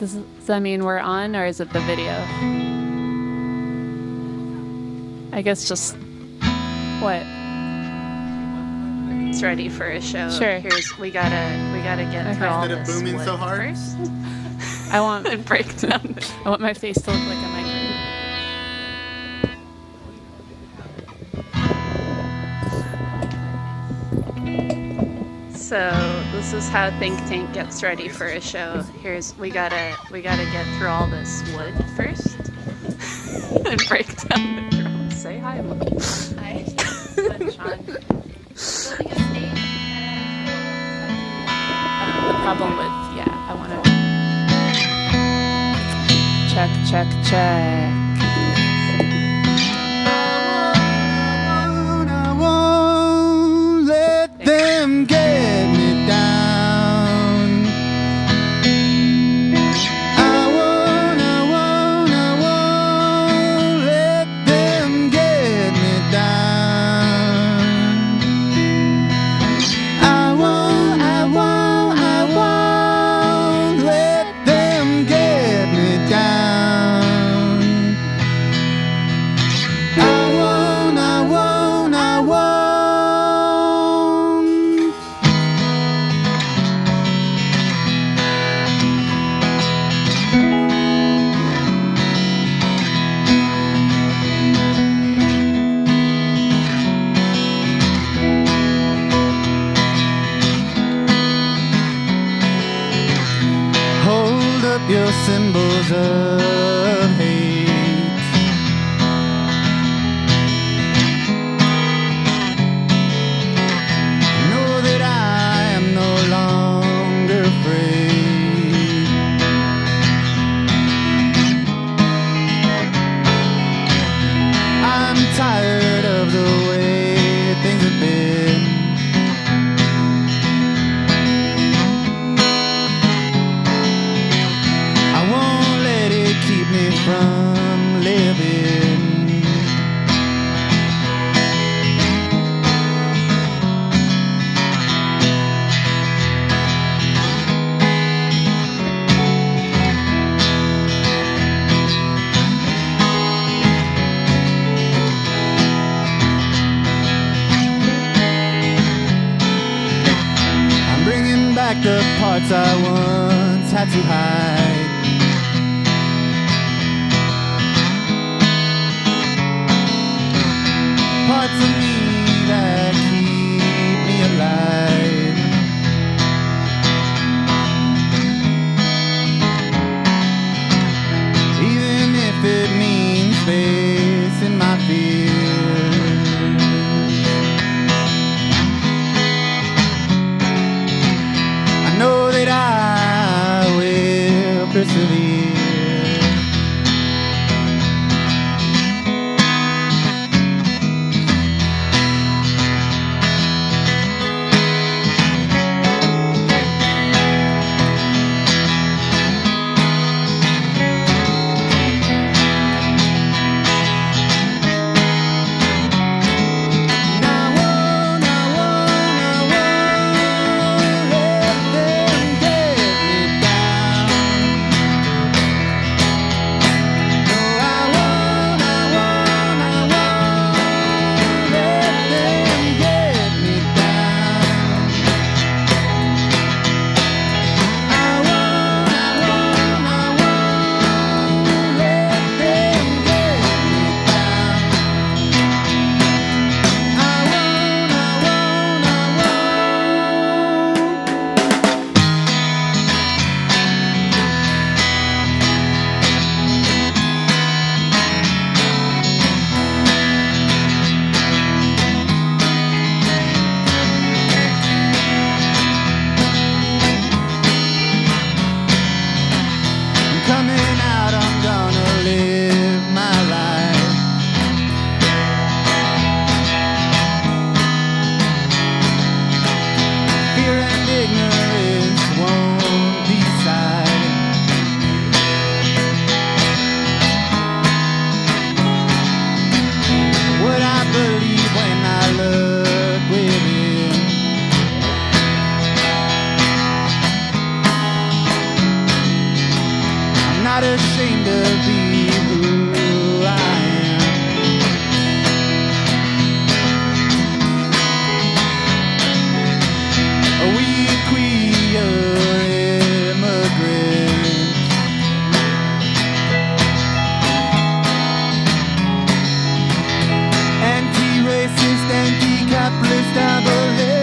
Does that mean we're on, or is it the video? I guess just what? It's ready for a show. Sure. We gotta get through all Instead of this booming wood so hard? first. I want And break down. I want my face to look like a microphone. So this is how Think Tank gets ready for a show. We gotta get through all this wood first. And break down the drums. Say hi, Mom. Hi. The problem with I want to check. I won't let them get me down. I won't let them get me down. I won't let them get me down. I won't. Hold up your symbols of hate. Know that I am no longer afraid. I'm tired of the way things have been. I won't let it keep me from living. I'm bringing back the parts I once had to hide. Parts of me that keep me alive. Even if it means facing my fears. I know that I will ashamed to be who I am. We queer immigrants, anti-racist, anti-capitalist abolitionists,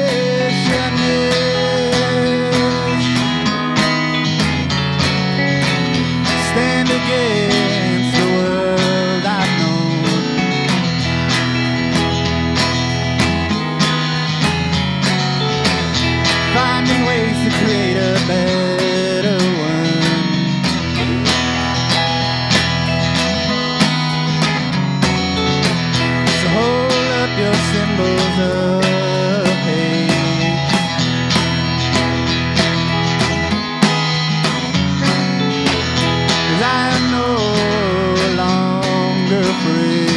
stand against the world I've known. Finding ways to create a better one. So hold up your symbols of hate. 'Cause I am no longer free.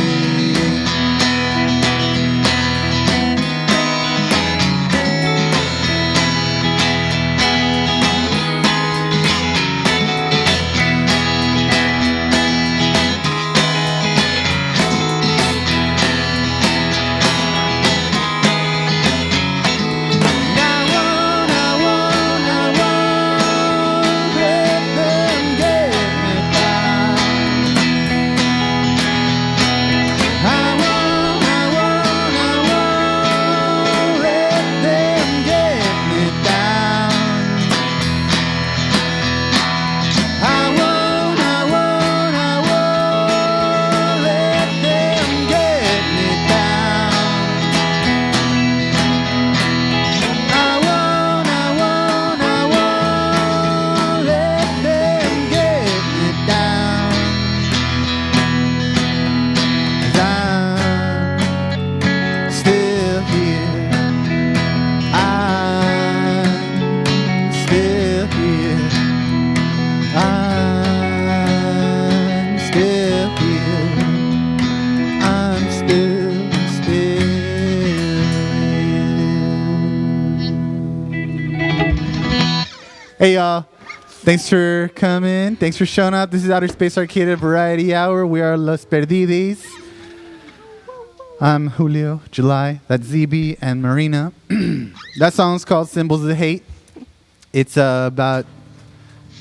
Hey y'all, thanks for coming. Thanks for showing up. This is Outer Space Arcata Variety Hour. We are Los Perdides. I'm Julio, July, that's ZB, and Marina. That song's called Symbols of Hate. It's about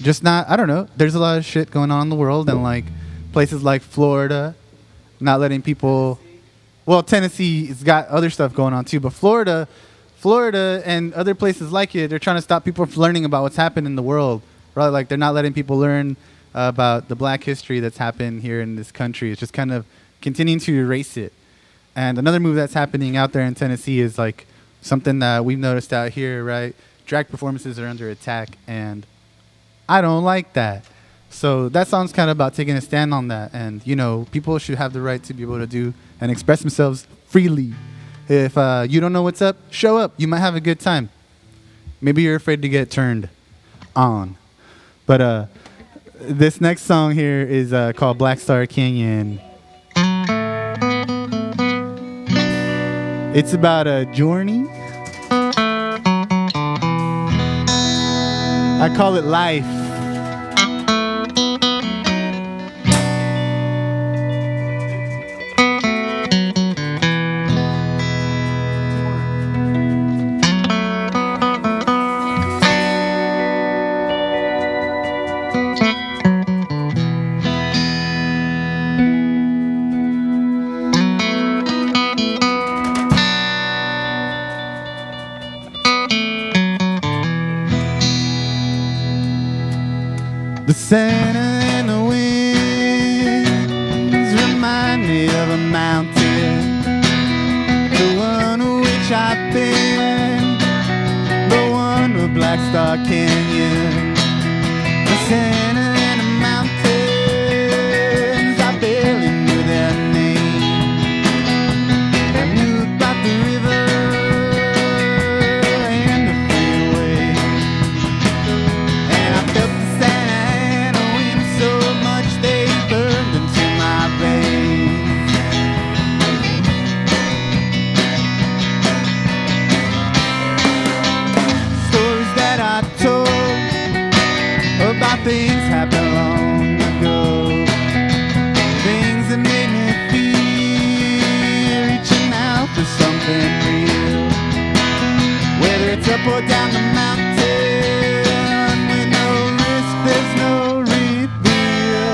just not, I don't know, there's a lot of shit going on in the world, and like places like Florida, not letting people, well, Tennessee's got other stuff going on too, but Florida and other places like it, they're trying to stop people from learning about what's happened in the world. Right? Like they're not letting people learn about the black history that's happened here in this country. It's just kind of continuing to erase it. And another move that's happening out there in Tennessee is like something that we've noticed out here, right? Drag performances are under attack, and I don't like that. So that song's kind of about taking a stand on that. And, you know, people should have the right to be able to do and express themselves freely. If you don't know what's up, show up. You might have a good time. Maybe you're afraid to get turned on. But this next song here is called Black Star Canyon. It's about a journey. I call it life. The Santa and the winds remind me of a mountain, the one which I've been, the one with Black Star Canyon. The Santa and the mountains, I barely knew their name. I knew about the river and the freeway, and I felt the Santa so much they burned into my veins. Stories that I told up or down the mountain with no risk, there's no reveal.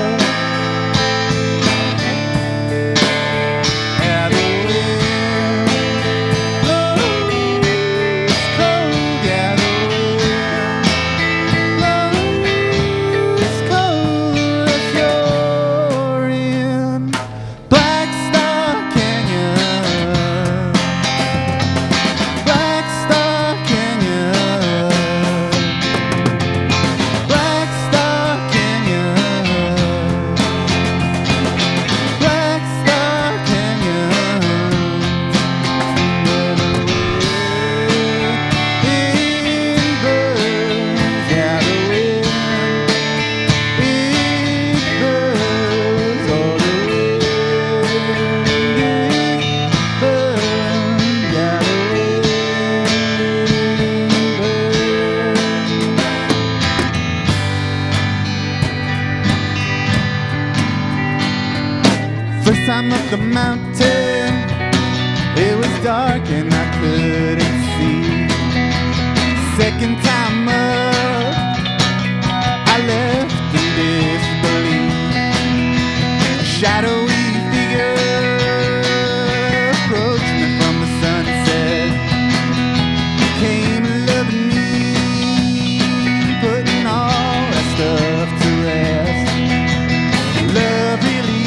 Yeah, the wind blows cold. Yeah, the wind blows cold if you're in Black Star Canyon. Black Star Canyon. Black Star Canyon. Black Star Canyon. Where the wind blows, yeah, the wind it blows, oh, the wind it blows, yeah, the wind blows. First time up the mountain, it was dark and I couldn't see. Second time up, I left in disbelief. A shadowy figure approached me from the sunset. Came loving me, putting all that stuff to rest. Love really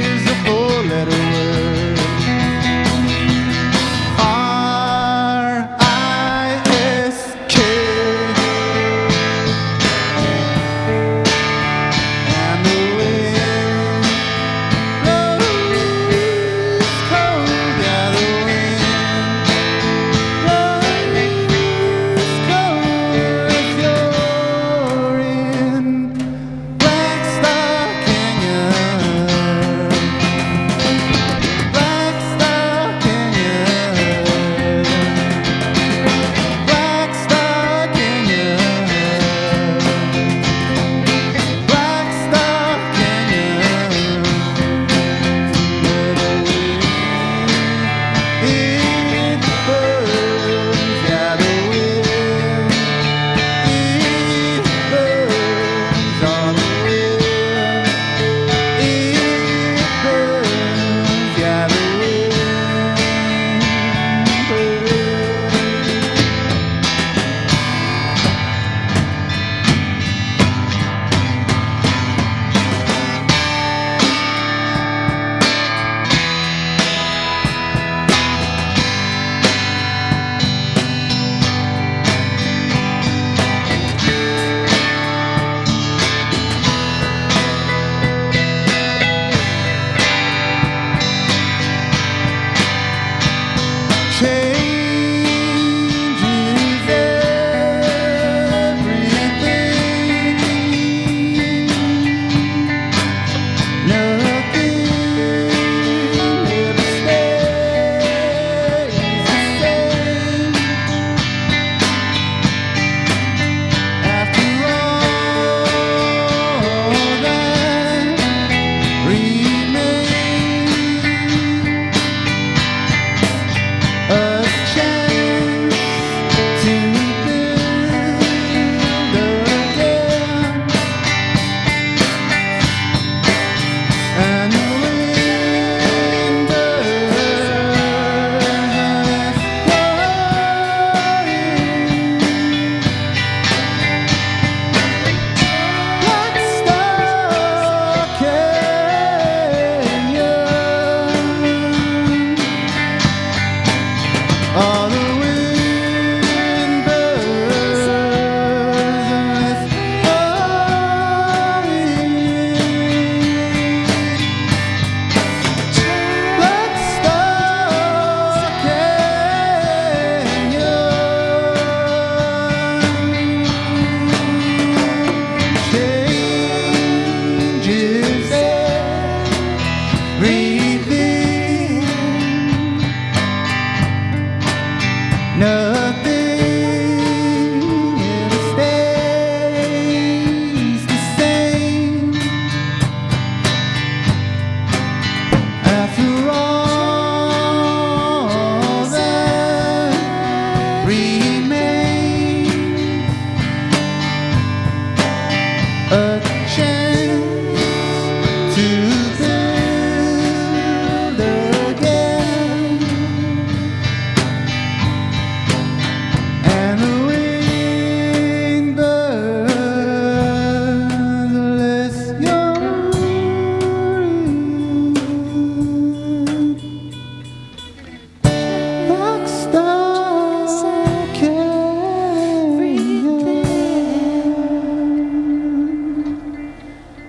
is a four-letter word. R-I-S-K. And the wind blows cold. Yeah, the wind blows cold if you're in Black Star Canyon. Black Star Canyon. Black Star Canyon. Black Star Canyon. Where the wind it blows, yeah, the wind it blows, all the wind it blows, yeah, the wind changes everything. Nothing ever stays the same. After all that remains, a chance to build again. And the wind blows Black Star Canyon. All the wind blows Black Star Canyon. Changes everything.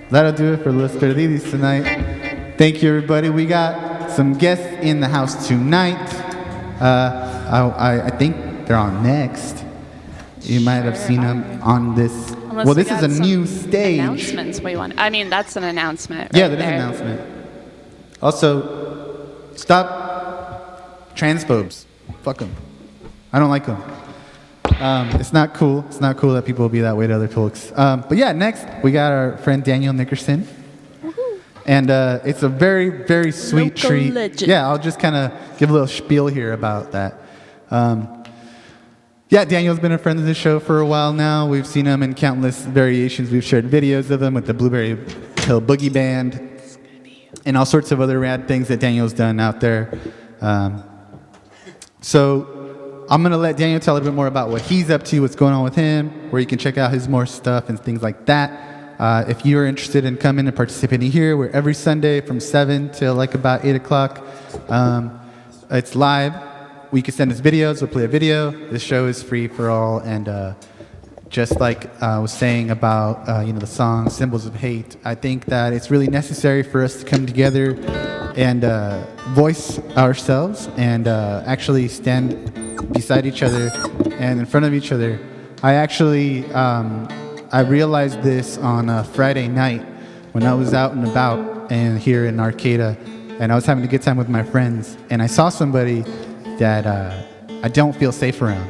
that'll do it for Los Perdidos tonight. Thank you, everybody. We got some guests in the house tonight. I think they're on next. You might have seen them on this. Unless Well, we this is got a some new stage. Announcements we want. I mean, that's an announcement. Yeah, right that is an there. announcement. Also, stop transphobes. Fuck them. I don't like them. It's not cool. It's not cool that people will be that way to other folks. But yeah, next we got our friend Daniel Nickerson. And it's a very, very sweet Local treat. legend. Yeah, I'll just kind of give a little spiel here about that. Yeah, Daniel's been a friend of the show for a while now. We've seen him in countless variations. We've shared videos of him with the Blueberry Hill Boogie Band and all sorts of other rad things that Daniel's done out there. So I'm going to let Daniel tell a little bit more about what he's up to, what's going on with him, where you can check out his more stuff and things like that. If you're interested in coming and participating here, we're every Sunday from 7 till like about 8 o'clock. It's live. We can send us videos. We'll play a video. This show is free for all. And just like I was saying about the song "Symbols of Hate," I think that it's really necessary for us to come together and voice ourselves and actually stand beside each other and in front of each other. I realized this on a Friday night when I was out and about and here in Arcata, and I was having a good time with my friends, and I saw somebody that I don't feel safe around.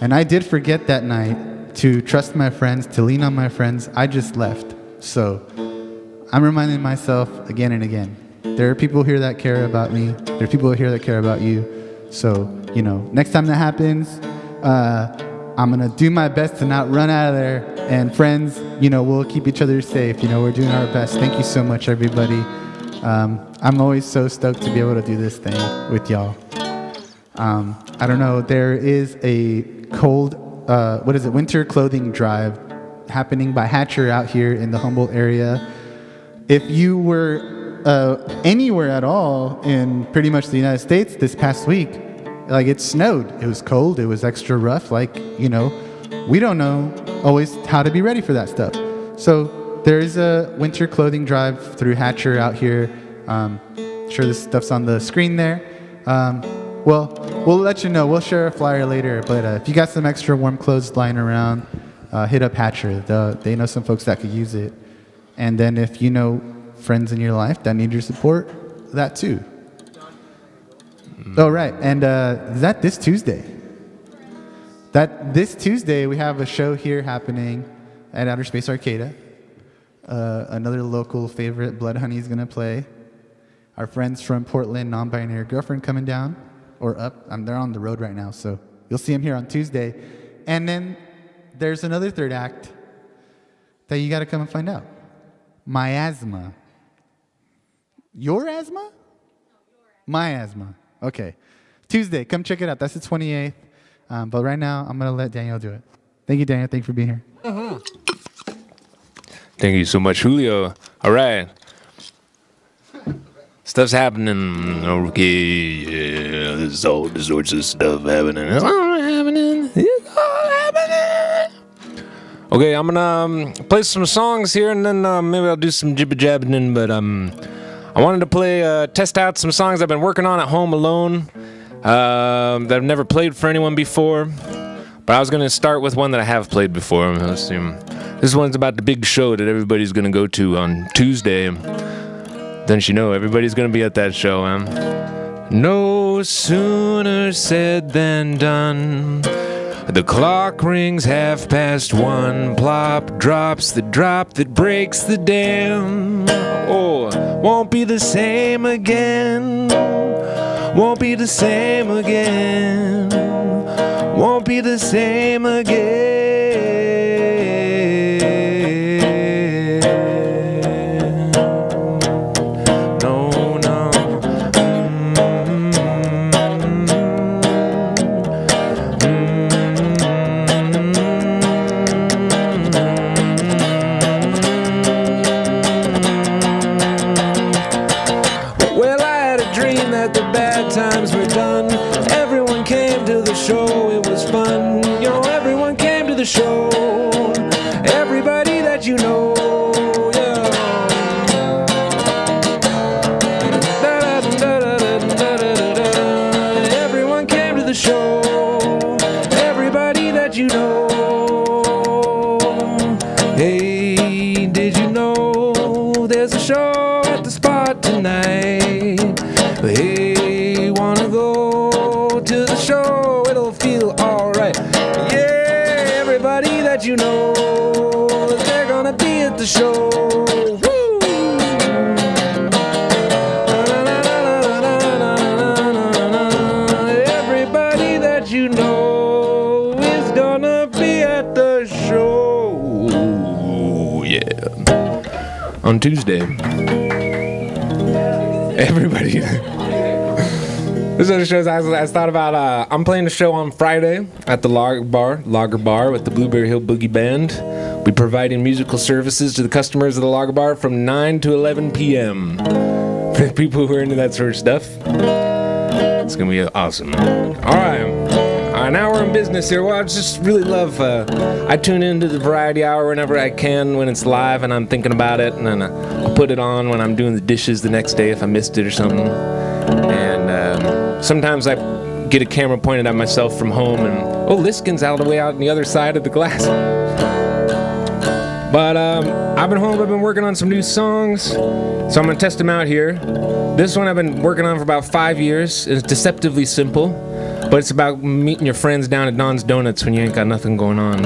And I did forget that night to trust my friends, to lean on my friends. I just left. So I'm reminding myself again and again, there are people here that care about me. There are people here that care about you. So, next time that happens, I'm going to do my best to not run out of there. And friends, we'll keep each other safe. We're doing our best. Thank you so much, everybody. I'm always so stoked to be able to do this thing with y'all. I don't know, there is a winter clothing drive happening by Hatcher out here in the Humboldt area. If you were anywhere at all in pretty much the United States this past week, it snowed, it was cold, it was extra rough, we don't know always how to be ready for that stuff. So there is a winter clothing drive through Hatcher out here. Sure this stuff's on the screen there. Well, we'll let you know. We'll share a flyer later. But if you got some extra warm clothes lying around, hit up Hatcher. They know some folks that could use it. And then if you know friends in your life that need your support, that too. Oh, right. And is that this Tuesday? This Tuesday, we have a show here happening at Outer Space Arcata. Another local favorite, Blood Honey, is going to play. Our friends from Portland, Non-Binary Girlfriend, coming down. Or up. They're on the road right now, so you'll see them here on Tuesday. And then there's another third act that you got to come and find out. My asthma. Your asthma? My asthma. Okay. Tuesday, come check it out. That's the 28th. But right now, I'm going to let Daniel do it. Thank you, Daniel. Thank you for being here. Thank you so much, Julio. All right. Stuff's happening. Okay, yeah, there's all sorts of stuff happening. It's all happening. It's all happening. Okay, I'm gonna play some songs here, and then maybe I'll do some jibber jabbing. But I wanted to play, test out some songs I've been working on at home alone that I've never played for anyone before. But I was gonna start with one that I have played before. Let's see. This one's about the big show that everybody's gonna go to on Tuesday. Don't you know everybody's gonna be at that show, No sooner said than done. The clock rings 1:30. Plop drops the drop that breaks the dam. Oh, won't be the same again. Won't be the same again. Won't be the same again. Show, it was fun, everyone came to the show, everybody that you know, yeah. that you know. Hey, did you know there's a show at the spot tonight? Hey, wanna go to the show? It'll feel alright. Yeah, everybody that you know, they're gonna be at the show. Woo! Everybody that you know is gonna be at the show. Yeah. On Tuesday. Everybody. This other shows I thought about. I'm playing a show on Friday at the Lager Bar with the Blueberry Hill Boogie Band. We're providing musical services to the customers of the Lager Bar from 9 to 11 p.m. For people who are into that sort of stuff. It's gonna be awesome. All right. Now we're in business here. Well, I just really love. I tune into the Variety Hour whenever I can when it's live and I'm thinking about it, and then I'll put it on when I'm doing the dishes the next day if I missed it or something. And sometimes I get a camera pointed at myself from home, and Liskin's all the way out on the other side of the glass. But I've been home. I've been working on some new songs, so I'm gonna test them out here. This one I've been working on for about 5 years. It's deceptively simple, but it's about meeting your friends down at Don's Donuts when you ain't got nothing going on.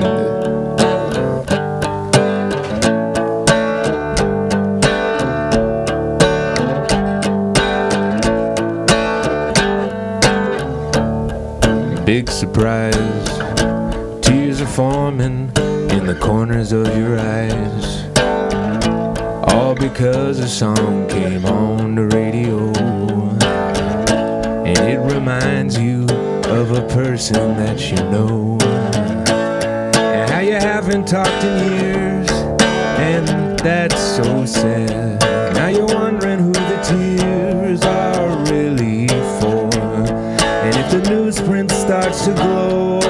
Big surprise, tears are forming in the corners of your eyes. All because a song came on the radio, and it reminds you of a person that you know, and how you haven't talked in years, and that's so sad. Now you're wondering who the tears are really for, and if the newsprint starts to glow,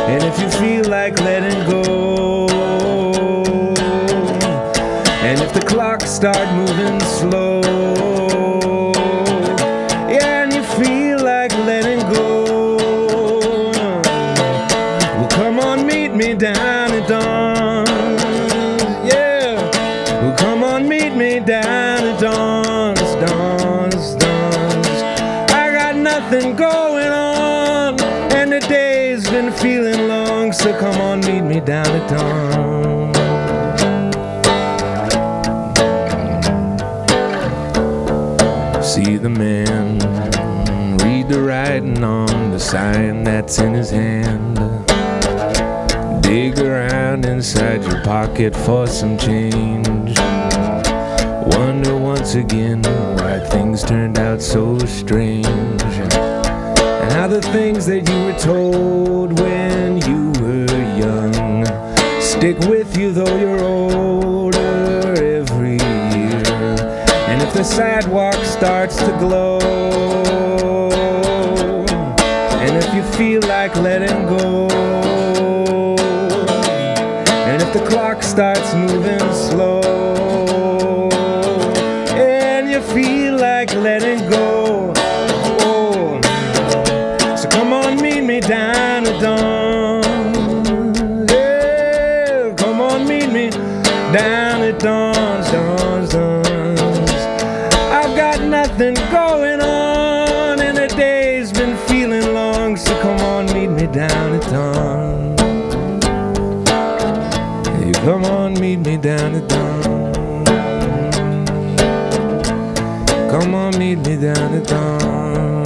and if you feel like letting go, and if the clock start moving slow, yeah, and you feel like letting go, well, come on, meet me down at Dawn's, yeah, well, come on, meet me down at Dawn's. I got nothing going on, and the day's been feeling long, so come on, meet me down at Dawn. See the man, read the writing on the sign that's in his hand. Dig around inside your pocket for some change. Wonder once again why things turned out so strange, and how the things that you were told when you were young stick with you though you're older every year. And if the sidewalk starts to glow, and if you feel like letting go, and if the clock starts moving slow, and you feel like letting go, so come on, meet me down at Dawn. Yeah, come on, meet me down at Dawn's. I've got nothing going on, and the day's been feeling long, so come on, meet me down at Dawn. Hey, come on, meet me down at Dawn. Come on, meet me down at Dawn.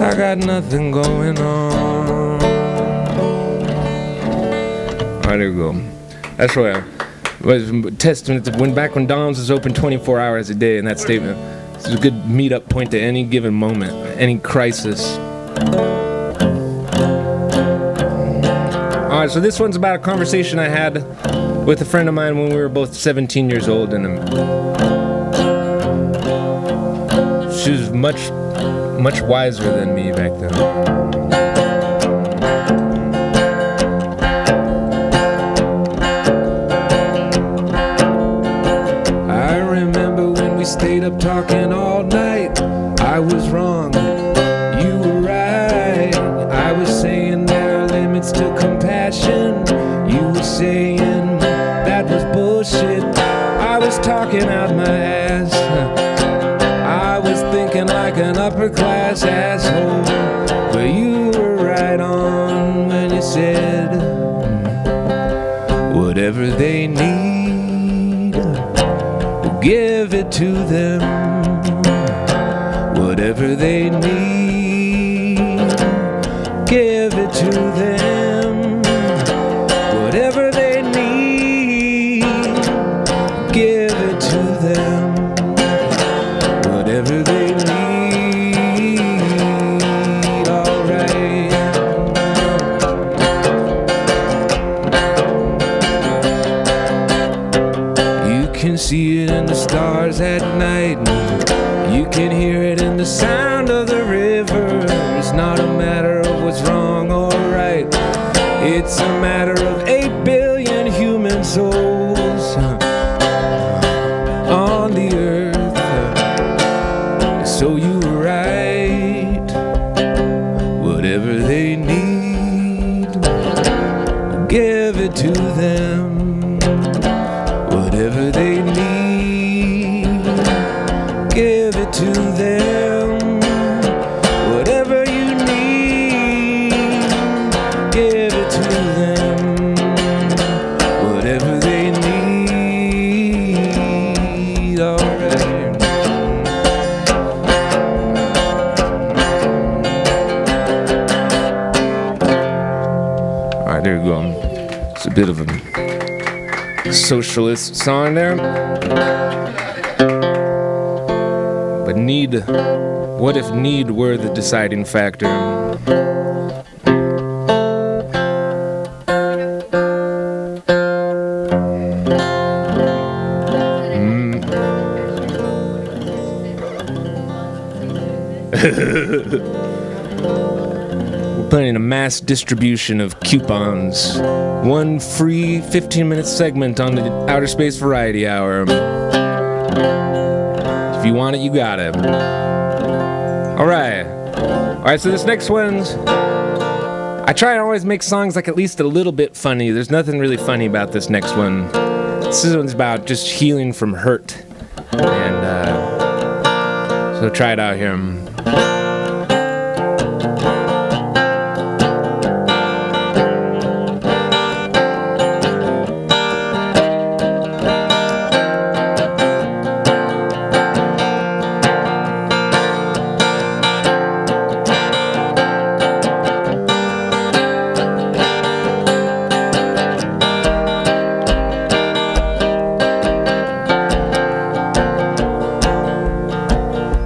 I got nothing going on. Alright, there we go. That's why I was testament to back when Dom's was open 24 hours a day, and that statement is a good meet-up point to any given moment, any crisis. Alright, so this one's about a conversation I had with a friend of mine when we were both 17 years old, and she was much wiser than me back then. I remember when we stayed up talking all night. I was wrong, you were upper class asshole, but you were right on when you said whatever they need, we'll give it to them. Whatever they need, give it to them. Whatever they need, give it to them. Whatever they need, alright. You can see it in the stars at night. You can hear it in the sound of the river. It's not a matter of what's wrong or right. It's a matter of 8 billion human souls on the earth. So you were right. Whatever they need, give it to them. Whatever they need, give it to them. Whatever you need, give it to them. Whatever they need, alright. Alright, there you go. It's a bit of a socialist song there. But need, what if need were the deciding factor? We're planning a mass distribution of coupons. One free 15-minute segment on the Outer Space Variety Hour. If you want it, you got it. Alright, so this next one's... I try to always make songs like at least a little bit funny. There's nothing really funny about this next one. This one's about just healing from hurt. And, so try it out here.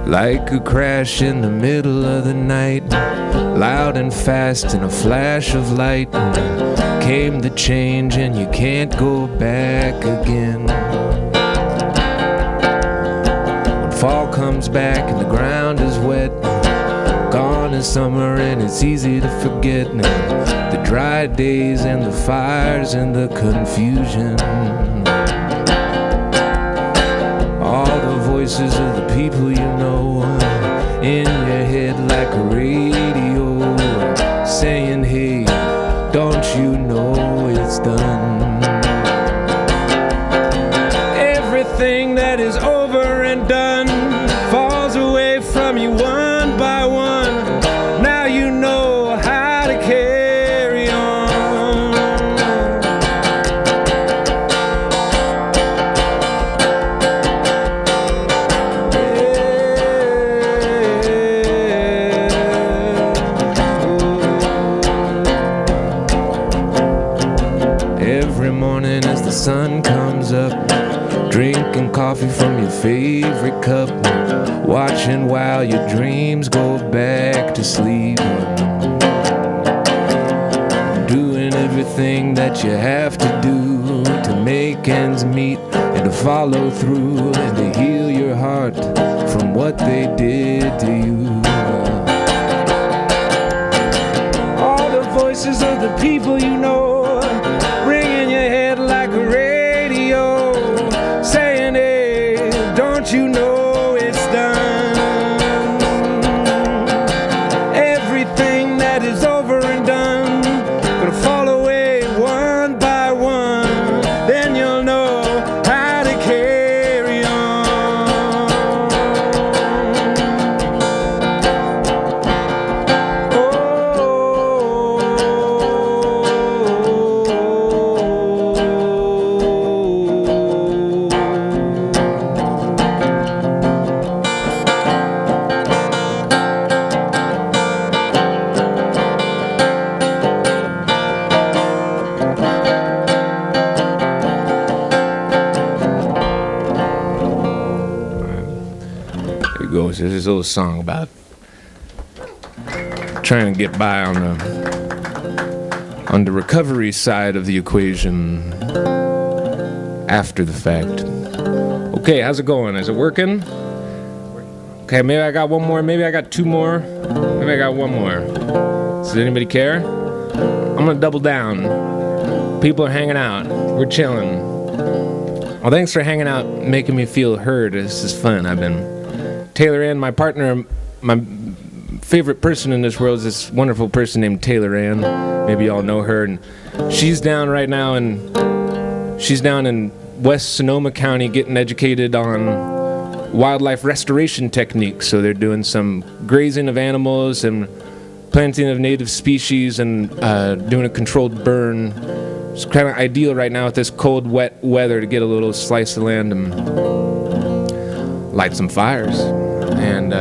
Like a crash in the middle of the night, loud and fast in a flash of light, came the change and you can't go back again. When fall comes back and the ground is wet, gone is summer and it's easy to forget the dry days and the fires and the confusion. Voices of the people you know in your head like a radio saying, hey, don't you know it's done? Everything that is over and done falls away from you one by one. Now you know how to carry on. Every morning as the sun comes up, drinking coffee from your favorite cup, watching while your dreams go back to sleep, doing everything that you have to do to make ends meet and to follow through and to heal your heart from what they did to you. All the voices of the people you know ringing your head like a radio saying, hey, don't you know it's done? Everything that is over and done gonna fall away one by one. Then you'll know how to carry on. songs. There's this little song about trying to get by on the recovery side of the equation after the fact. Okay, how's it going? Is it working? Okay, maybe I got one more. Maybe I got two more. Maybe I got one more. Does anybody care? I'm gonna double down. People are hanging out. We're chilling. Well, thanks for hanging out, making me feel heard. This is fun. I've been Taylor Ann, my partner. My favorite person in this world is this wonderful person named Taylor Ann. Maybe y'all know her. And she's down right now, and she's down in West Sonoma County getting educated on wildlife restoration techniques. So they're doing some grazing of animals and planting of native species and doing a controlled burn. It's kind of ideal right now with this cold, wet weather to get a little slice of land and light some fires. And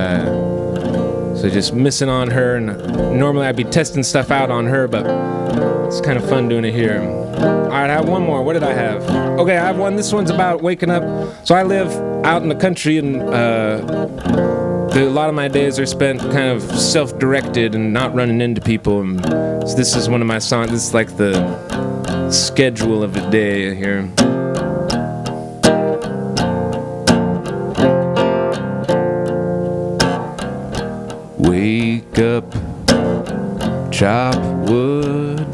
so just missing on her. And normally I'd be testing stuff out on her, but it's kind of fun doing it here. All right, I have one more. What did I have? Okay, I have one. This one's about waking up. So I live out in the country, and a lot of my days are spent kind of self-directed and not running into people. And so this is one of my songs. This is like the schedule of a day here. Wake up, chop wood,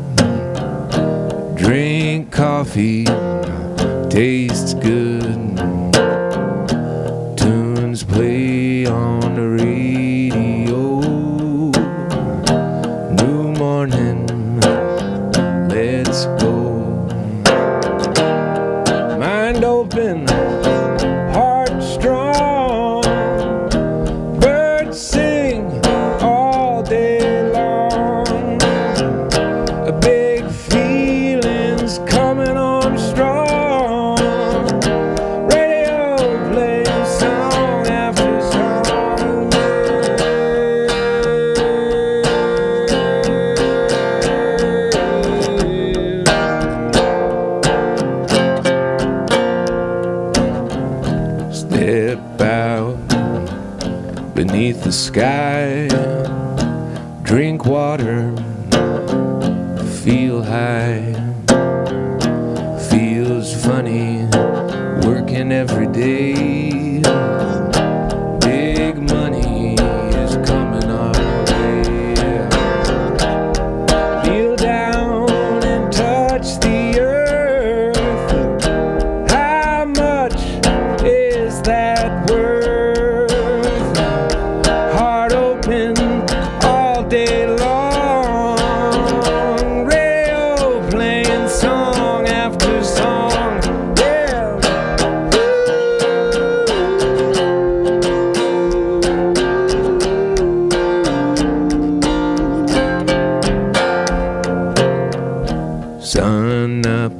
drink coffee, tastes good. Tunes play on the radio. New morning, let's go. Mind open, heart strong. Birds sing all day long. Big feelings coming on strong. Radio plays song after song. Step out beneath the sky, drink water, feel high. Feels funny working every day. Big money is coming our way. Feel down and touch the earth. How much is that worth? Heart open all day long. Radio playing song after song. Yeah. Sun up,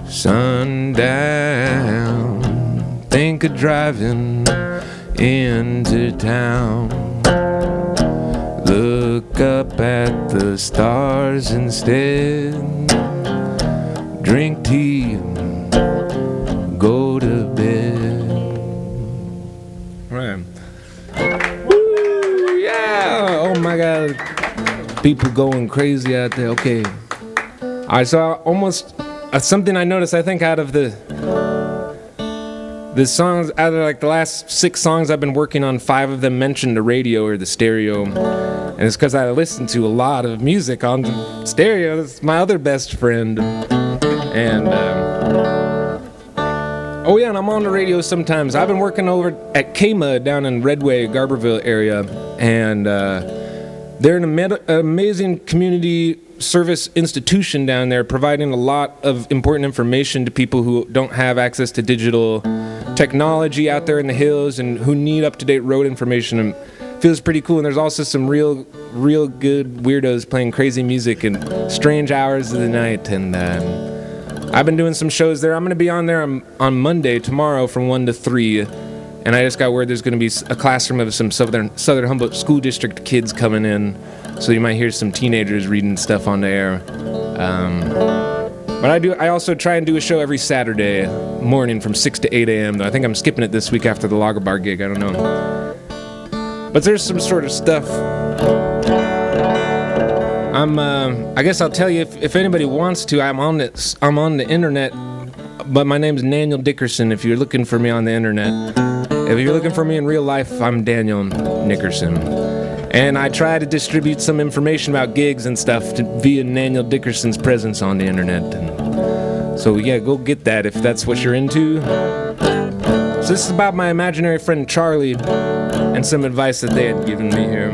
sun down. Think of driving into town. Look up at the stars instead. Drink tea, go to bed. Right. Woo, yeah! Oh my God. People going crazy out there. Okay. All right, so almost something I noticed, I think, out of the songs, out of like the last 6 songs I've been working on, 5 of them mentioned the radio or the stereo. And it's because I listen to a lot of music on the stereo. That's my other best friend. And, oh yeah, and I'm on the radio sometimes. I've been working over at KMA down in Redway, Garberville area. And they're an amazing community service institution down there, providing a lot of important information to people who don't have access to digital technology out there in the hills and who need up-to-date road information. And it feels pretty cool. And there's also some real good weirdos playing crazy music in strange hours of the night. And I've been doing some shows there. I'm going to be on there on Monday, tomorrow, from 1 to 3. And I just got word there's going to be a classroom of some Southern Humboldt School District kids coming in. So you might hear some teenagers reading stuff on the air. But I also try and do a show every Saturday morning from 6 to 8 a.m. Though I think I'm skipping it this week after the Lager Bar gig. I don't know. But there's some sort of stuff. I guess I'll tell you if anybody wants to. I'm on the internet, but my name's Daniel Dickerson. If you're looking for me on the internet, if you're looking for me in real life, I'm Daniel Nickerson. And I try to distribute some information about gigs and stuff via Daniel Dickerson's presence on the internet. And so yeah, go get that if that's what you're into. So this is about my imaginary friend Charlie and some advice that they had given me here.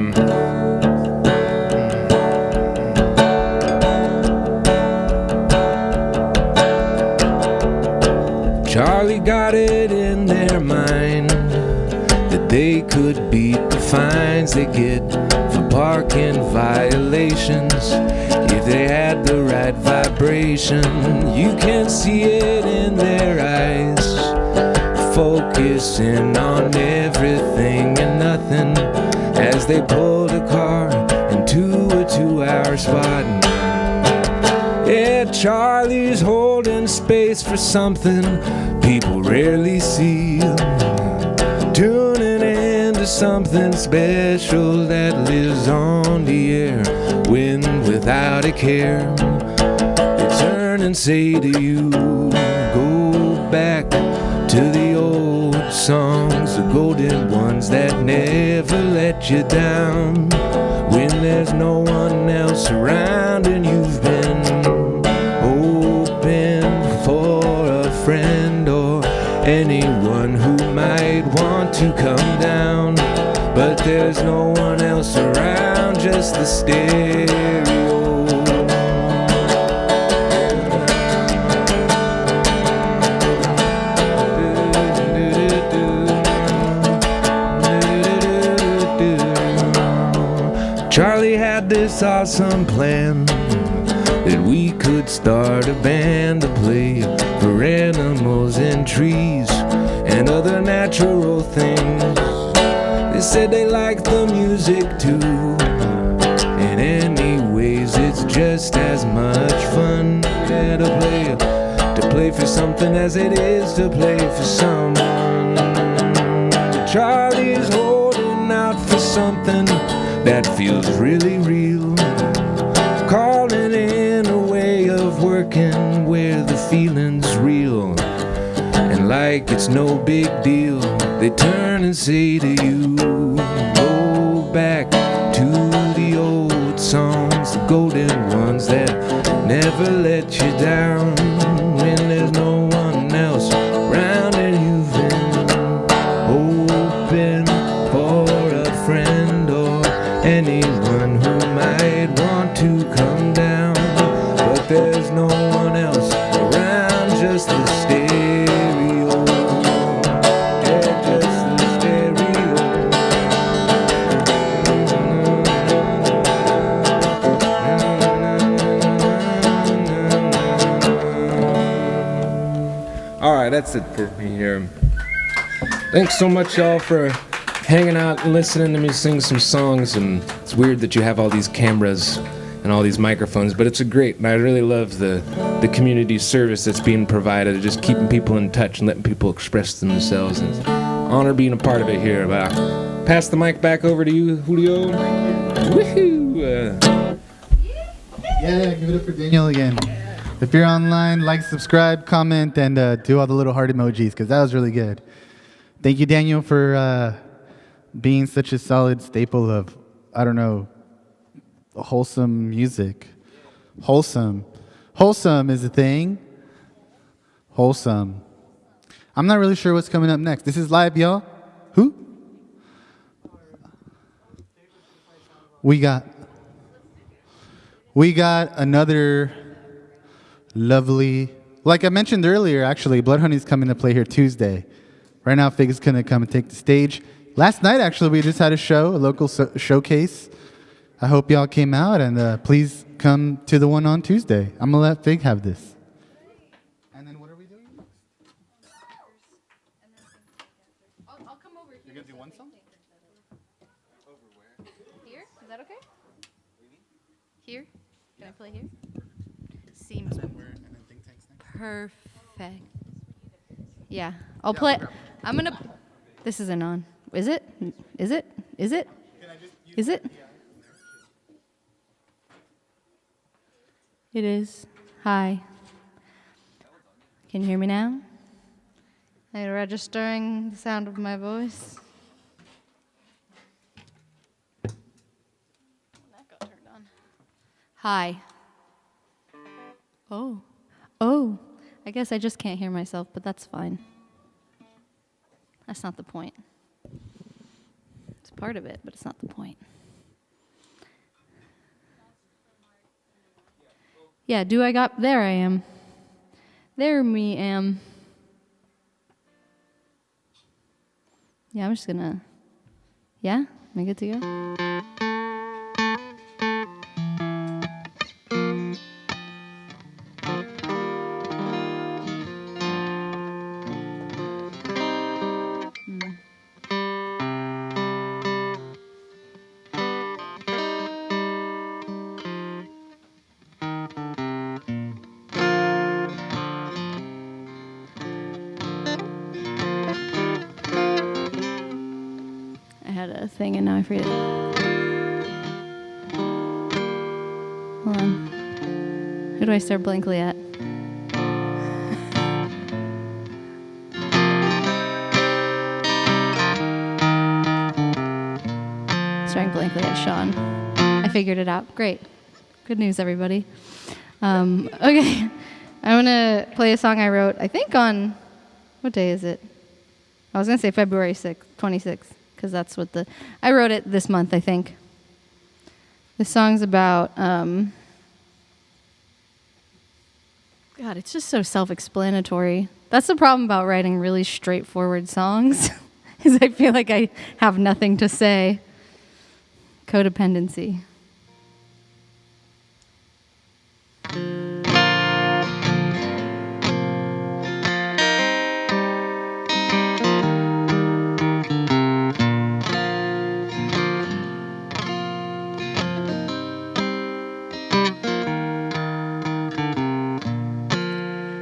Charlie got it in their mind that they could beat the fines they get for parking violations if they had the right vibration. You can see it in their eyes, focusing on everything and nothing as they pulled a car into a 2-hour spot. Yeah, Charlie's holding space for something people rarely see, tuning into something special that lives on the air when without a care they turn and say to you, go back to the old songs, the golden ones that never let you down when there's no one else around and you've been hoping for a friend or anyone who might want to come down, but there's no one else around, just the stereo. Charlie had this awesome plan that we could start a band to play for animals and trees and other natural things. They said they liked the music too, and anyways it's just as much fun to play for something as it is to play for someone. Charlie's holding out for something that feels really real, calling in a way of working where the feeling's real, and like it's no big deal they turn and say to you, go back to the old songs, the golden ones that never let you down when there's no one else around and you've been hoping for a friend or anyone who might want to come down, but there's no one else around, just the stereo. Yeah, just the stereo. Alright, that's it for me here. Thanks so much, y'all, for hanging out and listening to me sing some songs. And it's weird that you have all these cameras and all these microphones, but it's great, and I really love the community service that's being provided, just keeping people in touch and letting people express themselves. And it's an honor being a part of it here. But I'll pass the mic back over to you, Julio. Woohoo! Yeah, give it up for Daniel again. If you're online, like, subscribe, comment, and do all the little heart emojis, because that was really good. Thank you, Daniel, for being such a solid staple of, I don't know, wholesome music. Wholesome. Wholesome is a thing. Wholesome. I'm not really sure what's coming up next. This is live, y'all. Who? We got another lovely, like I mentioned earlier, actually, Bloodhoney's coming to play here Tuesday. Right now, Fig is going to come and take the stage. Last night, actually, we just had a show, a local showcase. I hope y'all came out, and please come to the one on Tuesday. I'm going to let Fig have this. And then what are we doing? I'll come over here. You're going to do one song? Here? Is that okay? Here? Can I play here? Seems. And then think Perfect. Yeah, I'll play. I'm gonna. This isn't on. Is it? Is it? Is it? Is it? It is. Hi. Can you hear me now? Are you registering the sound of my voice? That got turned on. Hi. Oh. Oh. I guess I just can't hear myself, but that's fine. That's not the point. It's part of it, but it's not the point. Yeah, there I am. There me am. Yeah, I'm just gonna, yeah? Am I good to go? I had a thing and now I forget it. Hold on. Who do I stare blankly at? Staring blankly at Sean. I figured it out. Great. Good news, everybody. Okay. I'm going to play a song I wrote, I think on, what day is it? I was going to say February 6th, 26th, because that's what I wrote it this month, I think. The song's about, God, it's just so self-explanatory. That's the problem about writing really straightforward songs, is I feel like I have nothing to say. Codependency.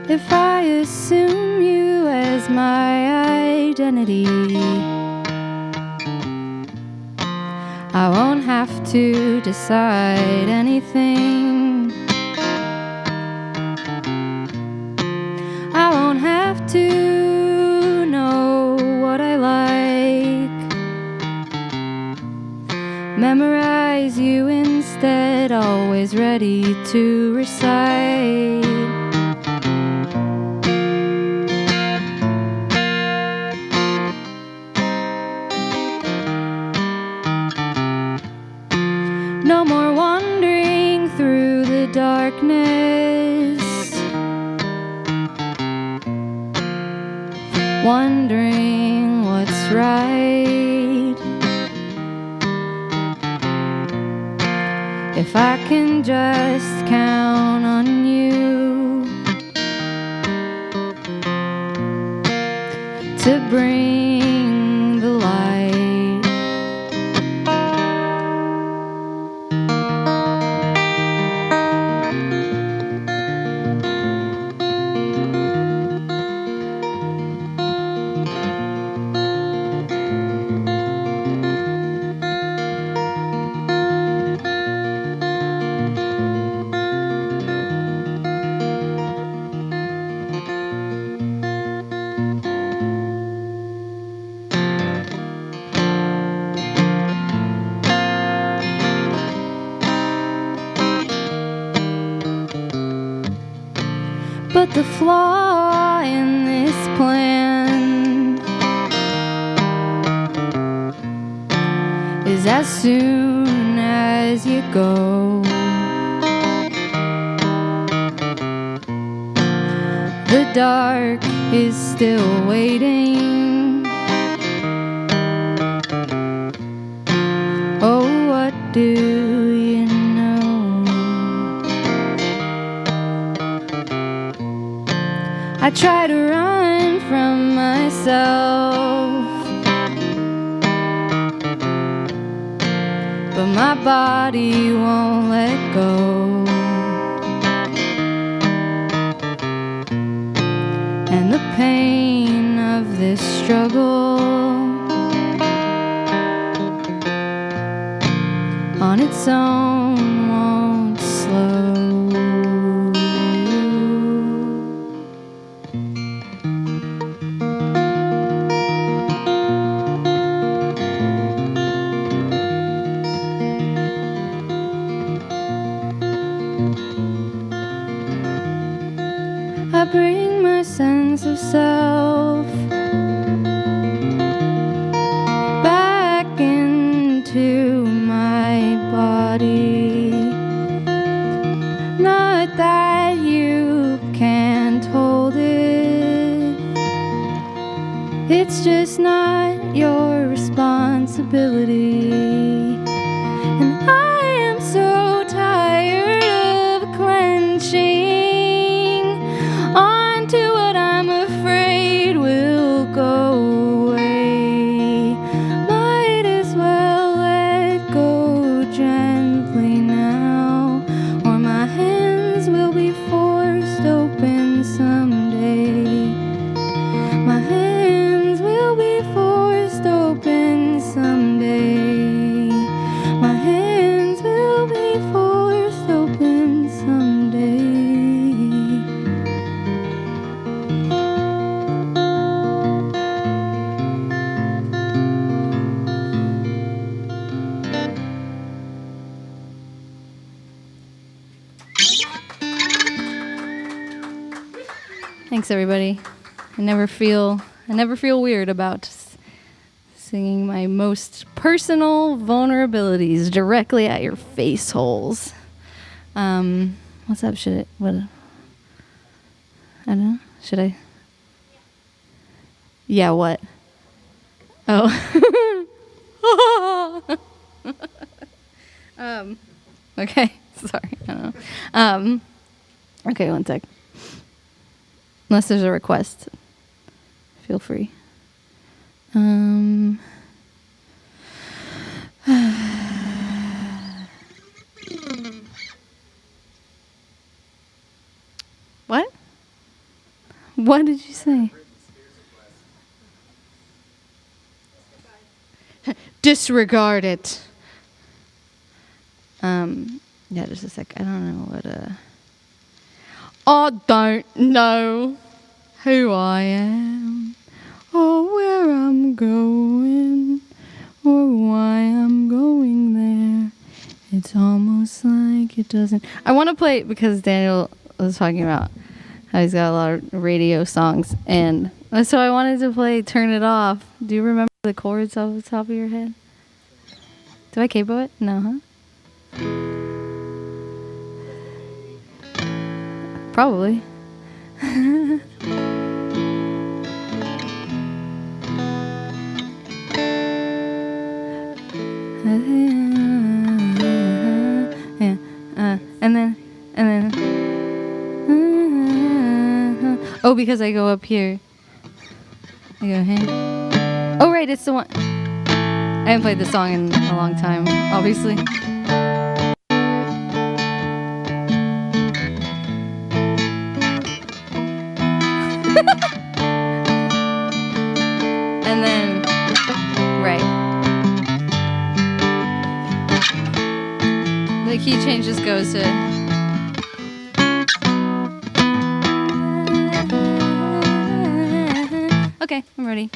If I assume you as my identity, I won't have to decide anything. I won't have to know what I like. Memorize you instead, always ready to recite. No more wandering through the darkness, wondering what's right. If I can just count on you to bring the light. But the flaw in this plan is as soon as you go, the dark is still waiting. Oh, what do you know? I try to run from myself, but my body won't let go. this struggle on its own won't slow. I bring my sense of self back into my body. Not that you can't hold it, it's just not your responsibility. And I am so tired of clenching onto what I'm afraid will go away. Might as well let go gently now, or my hands will be forced open someday. My hands will be forced open someday. My hands will be forced open someday. Thanks, everybody. I never feel weird about singing my most personal vulnerabilities directly at your face holes. What's up? What? I don't know. Should I? Yeah. What? Oh. Okay. Sorry. I don't know. Okay. One sec. Unless there's a request, feel free. What? What did you say? Disregard it. Yeah, just a sec. I don't know what I don't know who I am, or where I'm going, or why I'm going there. It's almost like it doesn't. I want to play, because Daniel was talking about how he's got a lot of radio songs, and so I wanted to play Turn It Off. Do you remember the chords off the top of your head? Do I capo it? No, huh? Probably. Yeah, and then oh, because I go up here. I go here. Oh, right, it's the one. I haven't played this song in a long time, obviously. And then, right. The key change just goes to. Okay, I'm ready.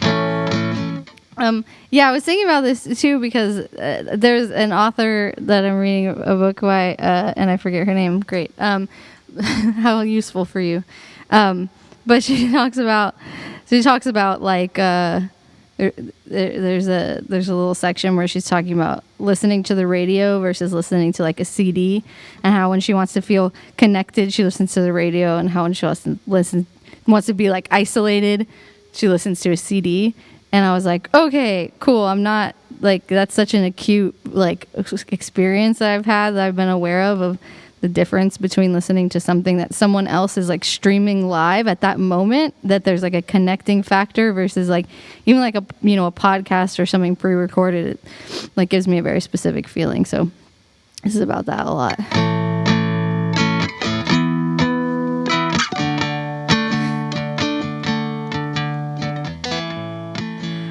Yeah, I was thinking about this too, because there's an author that I'm reading a book by, and I forget her name. Great. How useful for you. But she talks about like there's a little section where she's talking about listening to the radio versus listening to like a CD, and how when she wants to feel connected, she listens to the radio, and how when she wants to be like isolated, she listens to a CD. And I was like, okay, cool. I'm not like, that's such an acute like experience that I've had, that I've been aware of the difference between listening to something that someone else is like streaming live at that moment, that there's like a connecting factor, versus like even like a podcast or something pre-recorded. It like gives me a very specific feeling. So this is about that a lot.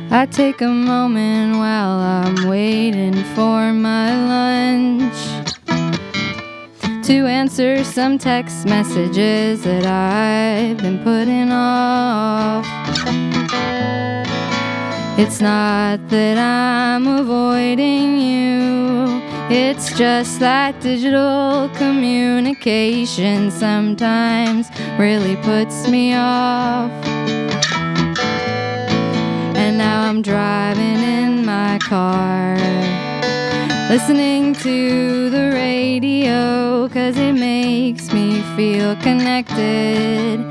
I take a moment while I'm waiting for my lunch to answer some text messages that I've been putting off. It's not that I'm avoiding you, it's just that digital communication sometimes really puts me off. And now I'm driving in my car, listening to the radio, 'cause it makes me feel connected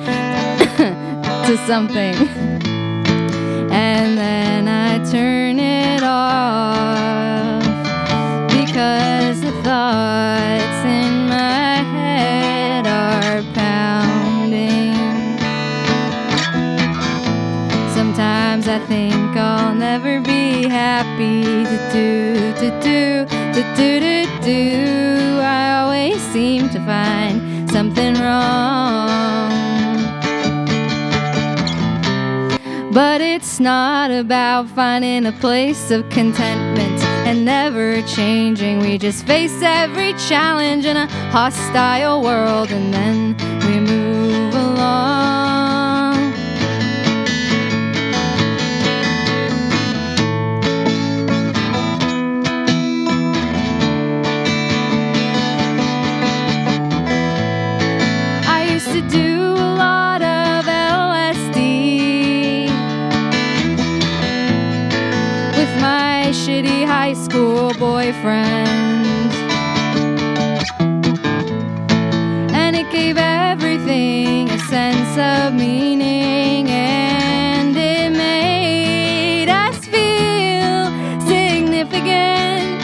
to something. And then I turn it off, because the thoughts in my head are pounding. Sometimes I think I'll never be happy I always seem to find something wrong. But it's not about finding a place of contentment and never changing. We just face every challenge in a hostile world, and then we move along. I used to do a lot of LSD with my shitty high school boyfriend, and it gave everything a sense of meaning, and it made us feel significant.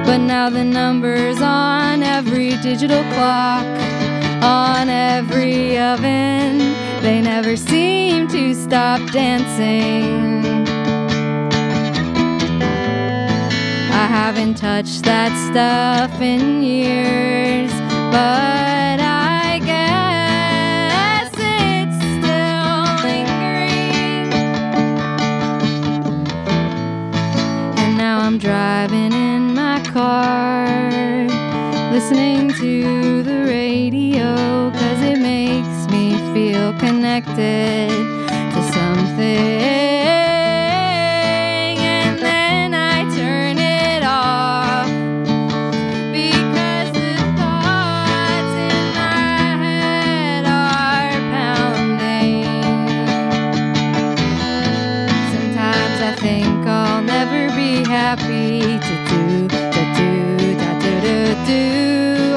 But now the numbers on every digital clock, on every oven, they never seem to stop dancing. I haven't touched that stuff in years, but I guess it's still lingering. And now I'm driving in my car, listening to the radio, 'cause it makes me feel connected to something. And then I turn it off, because the thoughts in my head are pounding. Sometimes I think I'll never be happy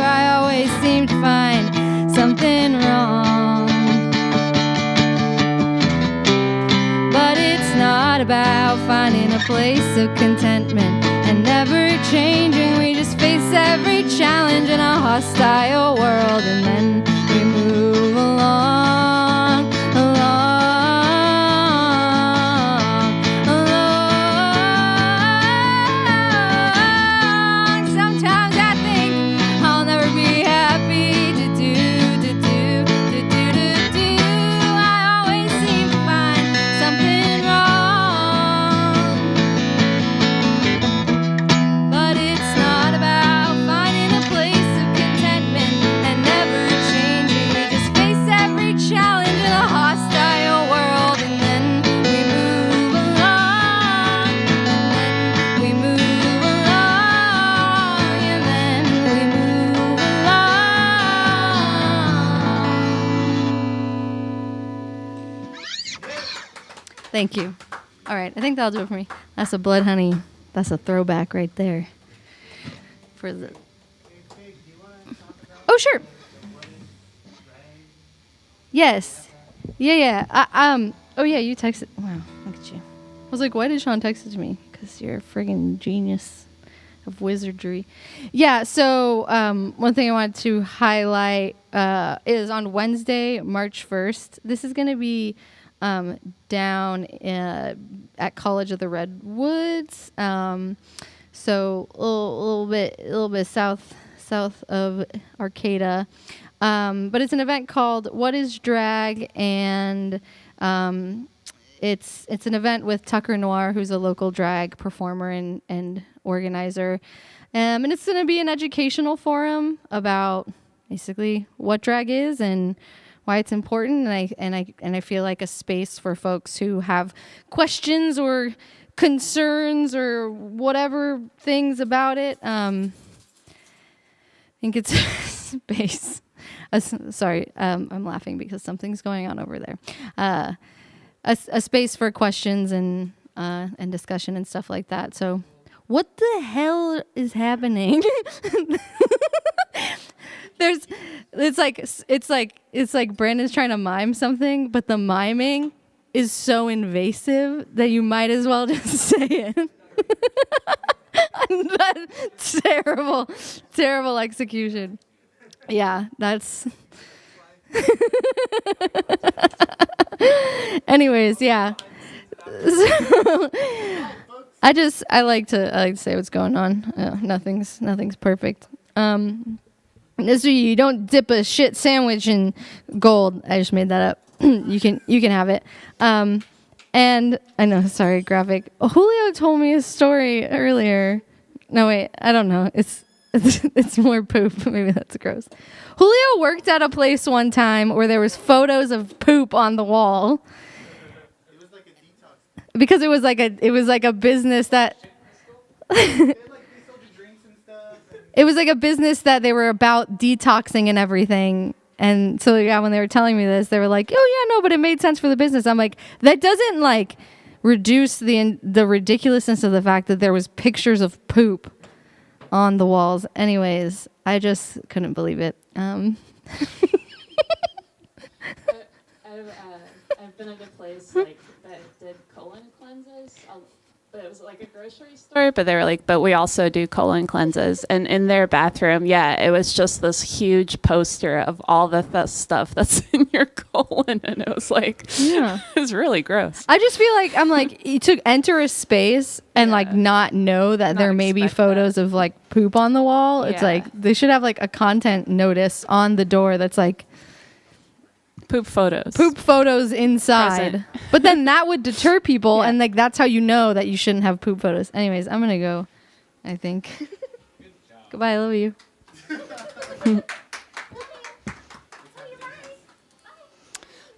I always seem to find something wrong. But it's not about finding a place of contentment and never changing. We just face every challenge in a hostile world, and then we move along, along. Sometimes I think I'll never be happy I always seem to find something wrong. But it's not about finding a place of contentment and never changing. We just face every challenge in a hostile world, and then we move along, and then we move along, and then we move along. Thank you. All right, I think that'll do it for me. That's a Blood Honey. That's a throwback right there. For the. Oh, sure. Yes. Yeah. Oh yeah, you texted. Wow, look at you. I was like, why did Sean text it to me? Because you're a friggin' genius of wizardry. Yeah. So one thing I wanted to highlight is on Wednesday, March 1st. This is going to be down at College of the Redwoods. So a little bit south of Arcata. But it's an event called What is Drag? And It's an event with Tucker Noir, who's a local drag performer and organizer. And it's going to be an educational forum about basically what drag is and why it's important. And I feel like a space for folks who have questions or concerns or whatever things about it. I think it's space. Sorry, I'm laughing because something's going on over there. A space for questions and discussion and stuff like that. So, what the hell is happening? It's like Brandon's trying to mime something, but the miming is so invasive that you might as well just say it. That's terrible execution. Yeah, that's. Anyways, yeah. I like to say what's going on. Nothing's perfect. So you don't dip a shit sandwich in gold. I just made that up. You can have it. And I know, sorry, graphic. Julio told me a story earlier. No, wait, I don't know. It's more poop. Maybe that's gross. Julio worked at a place one time where there was photos of poop on the wall. It was like a detox. Because it was like a business that it was like a business that they were about detoxing and everything. And so yeah, when they were telling me this, they were like, "Oh yeah, no, but it made sense for the business." I'm like, that doesn't like reduce the ridiculousness of the fact that there was pictures of poop on the walls. Anyways, I just couldn't believe it. I've been at a place like that did colon cleanses. But it was like a grocery store. But they were like, but we also do colon cleanses. And in their bathroom, yeah, it was just this huge poster of all the stuff that's in your colon. And it was like, Yeah. It was really gross. I just feel like I'm like you took enter a space and like not know that Not there may be expect photos of like poop on the wall. It's Yeah. like they should have like a content notice on the door that's like Poop photos. poop photos inside. Present. But then that would deter people Yeah. and like that's how you know that you shouldn't have poop photos. Anyways, I'm gonna go, I think. Goodbye, I love you.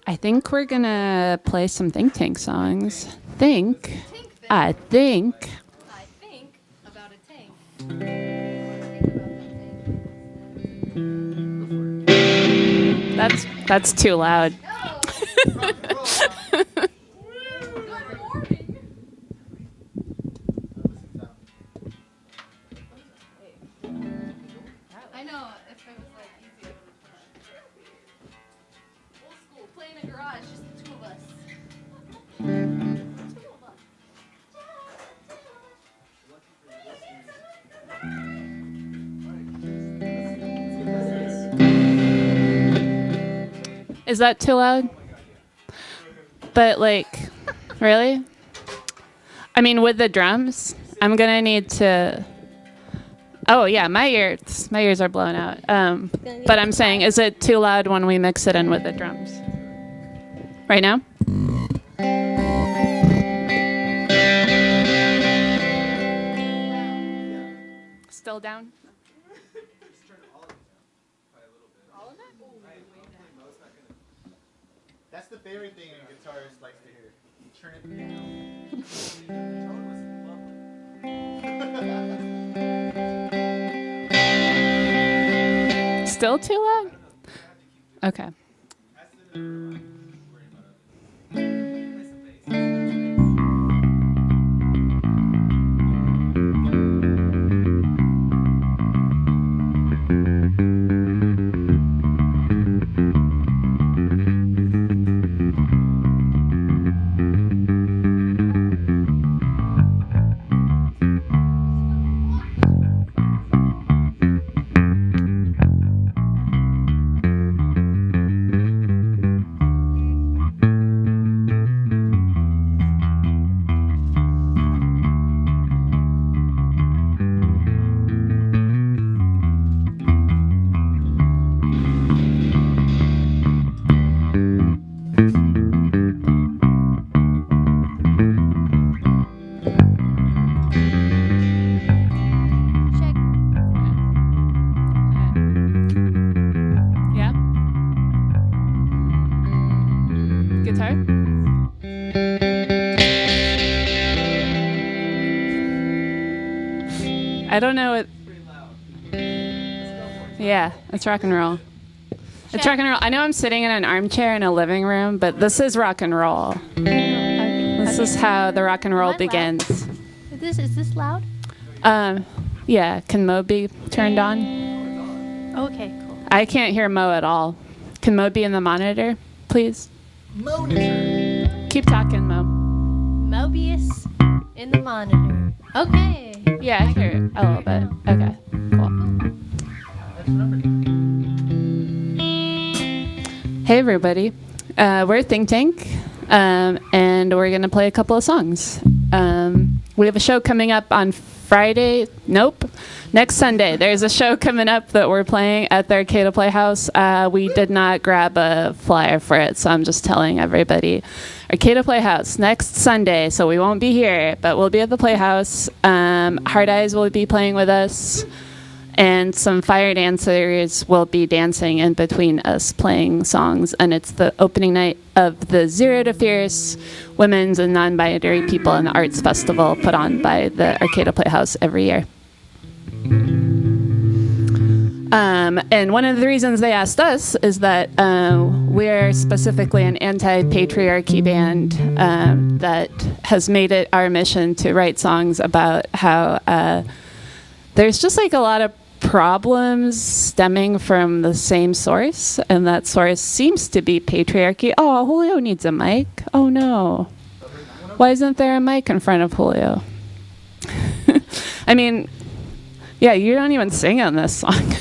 I think we're going to play some Think Tank songs. I think. I think about a tank. That's too loud. I know if it was like easy, I would have old school, play in a garage, just the two of us. Is that too loud? But like, really? I mean, with the drums, I'm gonna need to. Oh yeah, my ears are blown out. But I'm saying, is it too loud when we mix it in with the drums? Right now? Still down? That's the favorite thing a guitarist likes to hear. Turn it down. Still too loud? Okay. I don't know what. Yeah, it's rock and roll. It's rock and roll. I know I'm sitting in an armchair in a living room, but this is rock and roll. This is how the rock and roll Am I loud? begins. Is this loud? Yeah, can Mo be turned on? Okay, cool. I can't hear Mo at all. Can Mo be in the monitor, please? Monitor. Keep talking, Mo. Mobius in the monitor. Okay. Yeah, I hear it a little bit. Okay, cool. Hey, everybody. We're Think Tank, and we're going to play a couple of songs. We have a show coming up on Friday. Nope. Next Sunday. There's a show coming up that we're playing at the Arcata Playhouse. We did not grab a flyer for it, so I'm just telling everybody. Arcata Playhouse next Sunday, so we won't be here, but we'll be at the Playhouse. Hard Eyes will be playing with us, and some fire dancers will be dancing in between us playing songs. And it's the opening night of the Zero to Fierce Women's and Non-Binary People in the Arts Festival put on by the Arcata Playhouse every year. And one of the reasons they asked us is that we're specifically an anti-patriarchy band that has made it our mission to write songs about how there's just like a lot of problems stemming from the same source, and that source seems to be patriarchy. Oh, Julio needs a mic. Oh no. Why isn't there a mic in front of Julio? I mean, yeah, you don't even sing on this song.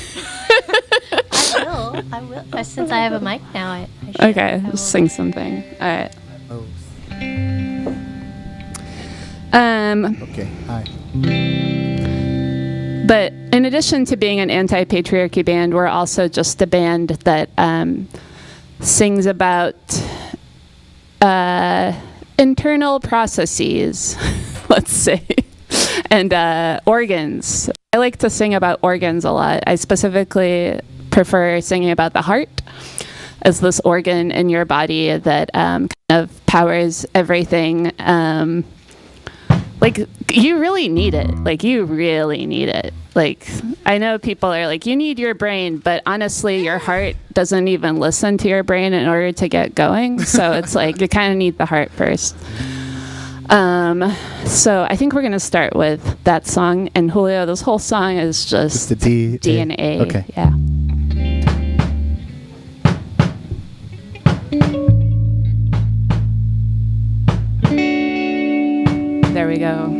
I will. Since I have a mic now, I should. Okay, I will. just sing something. All right. Okay. Hi. But in addition to being an anti-patriarchy band, we're also just a band that sings about internal processes, let's say, and organs. I like to sing about organs a lot. I specifically prefer singing about the heart as this organ in your body that kind of powers everything. Like, you really need it. Like, you really need it. Like, I know people are like, you need your brain, but honestly, your heart doesn't even listen to your brain in order to get going. So it's like, you kind of need the heart first. So I think we're going to start with that song. And Julio, this whole song is just the D, D and A. Okay. Yeah. There we go.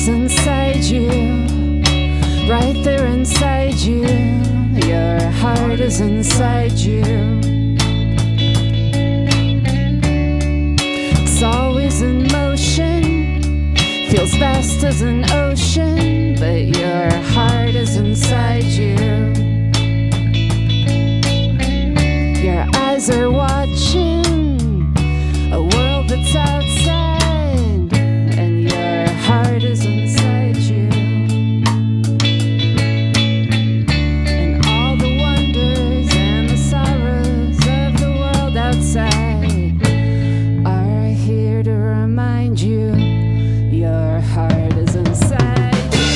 Inside you, right there inside you, your heart is inside you. It's always in motion, feels vast as an ocean, but your heart is inside you. Your eyes are watching a world that's outside, and your heart is inside you. And all the wonders and the sorrows of the world outside are here to remind you your heart is inside you.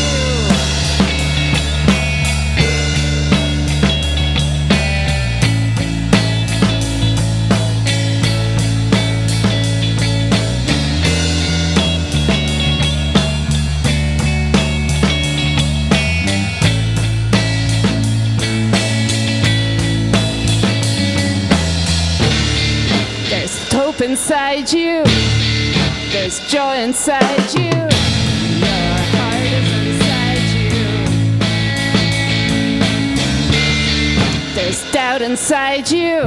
There's hope inside you. There's joy inside you. Your heart is inside you. There's doubt inside you.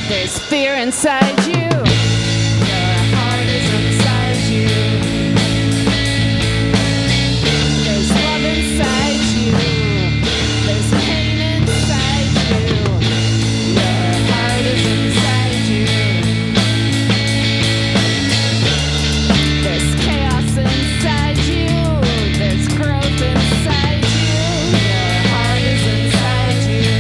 There's fear inside you. Your heart is inside you. There's love inside you. There's pain inside you. Your heart is inside you. There's chaos inside you. There's growth inside you. Your heart is inside you.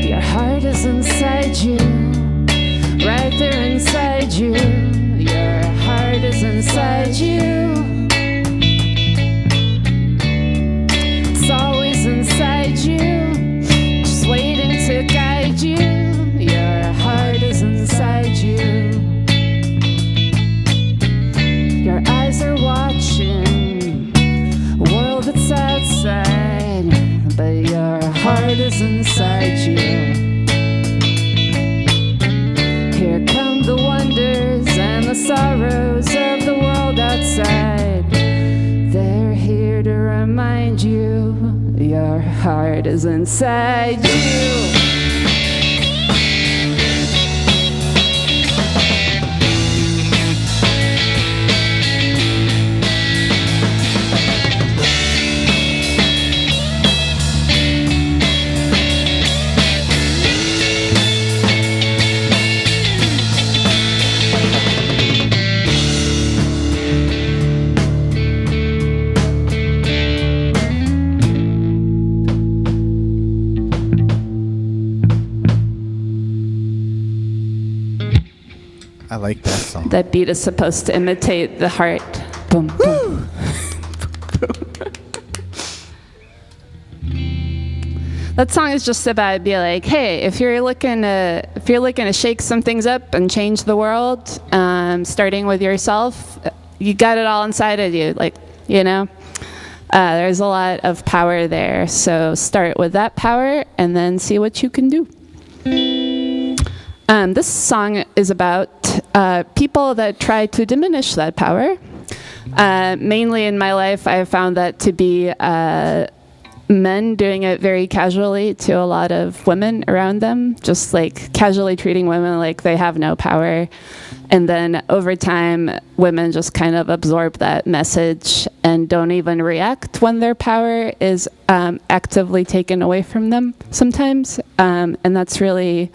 Your heart is inside you, right there inside you. Your heart is inside you. It's always inside you, just waiting to guide you. Your heart is inside you. Your eyes are watching a world that's outside, but your heart is inside you. Here come the wonders and the sorrows of the world outside. They're here to remind you your heart is inside you. I like that song. That beat is supposed to imitate the heart. Boom, boom. That song is just about be like, hey, if you're looking to shake some things up and change the world, starting with yourself, you got it all inside of you. Like, you know, there's a lot of power there. So start with that power and then see what you can do. This song is about people that try to diminish that power. Mainly in my life, I have found that to be men doing it very casually to a lot of women around them, just like casually treating women like they have no power. And then over time, women just kind of absorb that message and don't even react when their power is actively taken away from them sometimes. And that's really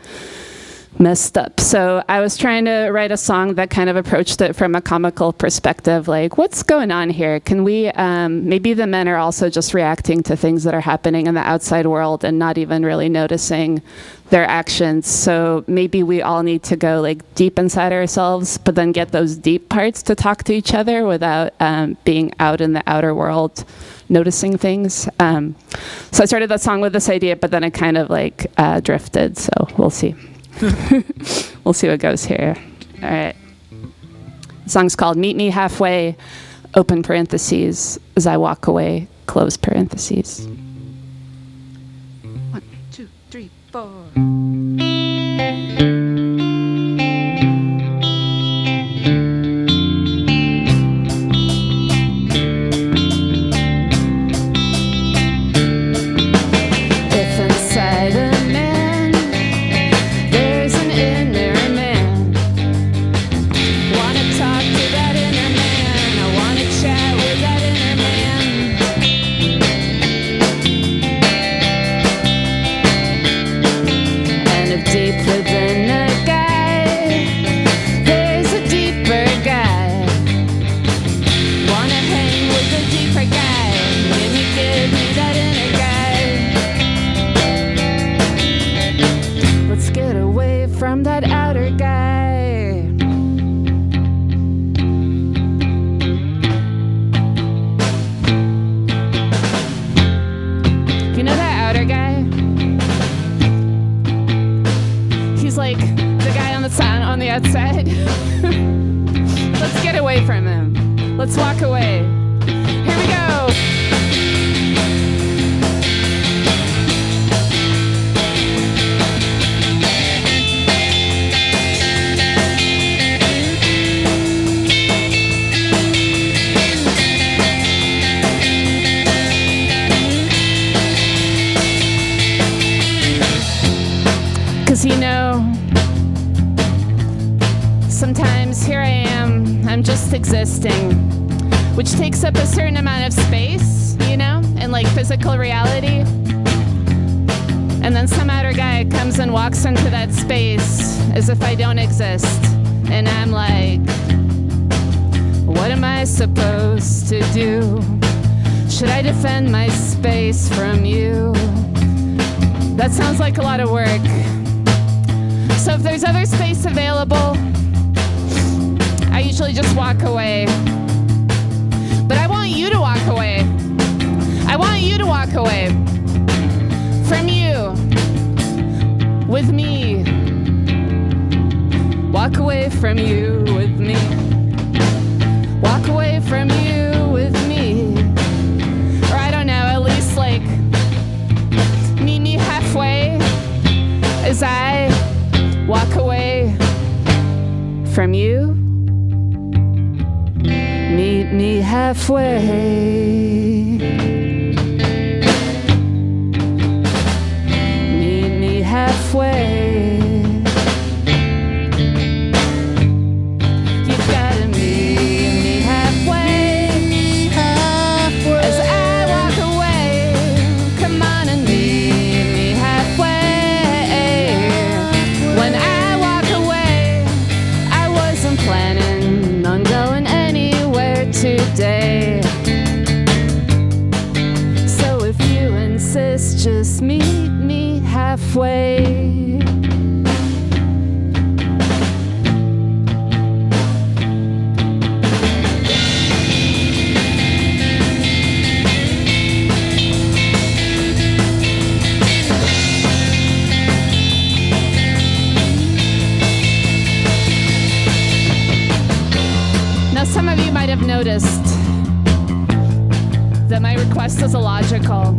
messed up. So I was trying to write a song that kind of approached it from a comical perspective, like, what's going on here? Can we, maybe the men are also just reacting to things that are happening in the outside world and not even really noticing their actions. So maybe we all need to go like deep inside ourselves, but then get those deep parts to talk to each other without being out in the outer world noticing things. So I started that song with this idea, but then it kind of like drifted. So we'll see. We'll see what goes here. All right. The song's called Meet Me Halfway, open parentheses, as I walk away, close parentheses. 1, 2, 3, 4. If inside a man there's an inner man, wanna talk to that inner man, I wanna chat with that inner man. And if deep within that said, let's get away from him. Let's walk away. Here we go. Cause you know, sometimes here I am, I'm just existing, which takes up a certain amount of space, you know, and like physical reality. And then some outer guy comes and walks into that space as if I don't exist. And I'm like, what am I supposed to do? Should I defend my space from you? That sounds like a lot of work. So if there's other space available, I usually just walk away. But I want you to walk away. I want you to walk away from you, with me. Walk away from you with me. Walk away from you with me. Or I don't know, at least like meet me halfway as I walk away from you. Meet me halfway. Meet me halfway. You've gotta meet me halfway. As I walk away, come on and meet me halfway. When I walk away, I wasn't planning on going anywhere today. So if you insist, just meet me halfway. Now, some of you might have noticed that my request is illogical.